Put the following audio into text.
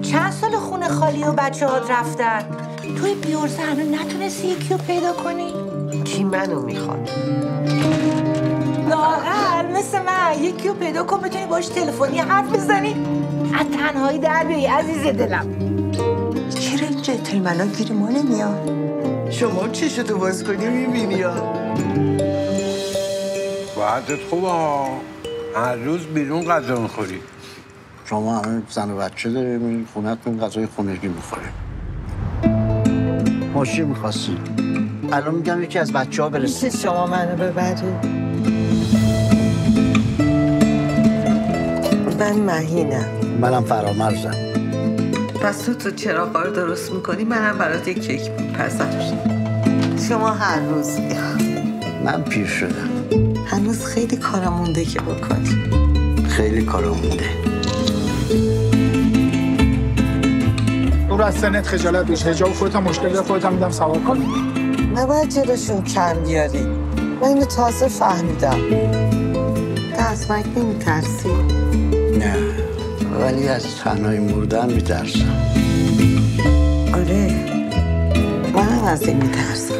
چند سال خونه خالی و بچه هات رفتن، توی بیورزه هنو نتونستی یکی رو پیدا کنی؟ کی منو میخواد؟ لااقل مثل من یکی رو پیدا کن بتونی باش تلفنی حرف بزنی، از تنهایی در بیایی عزیز دلم. چرا این جنتلمنا گیر ما نمیاد؟ شما چشتو باز کنی میبینی ها؟ وضعت خوبه ها، هر روز بیرون غذا میخوری. شما همه زن و بچه داریم، این خونه‌تون غذای خونگی میخوریم. ماشین میخواستیم الان میگم یکی از بچه ها برسه. میشه شما منو ببری؟ من مهینم. منم فرامرزم. پس تو چراغا رو درست میکنی، منم برات یک کیک میپزم. شما هر روز من پیر شدم، هنوز خیلی کارم مونده که بکنی. خیلی کارم مونده. تو از سنت خجالت بیش، حجاب خودت هم مشکل داره، خودت هم میدم سوار کنی. نباید جلوشون کم بیاری. من اینو تازه فهمیدم. تو از مرگ نمیترسی؟ نه، ولی از تنهایی مردن میترسم. آره، منم از این میترسم.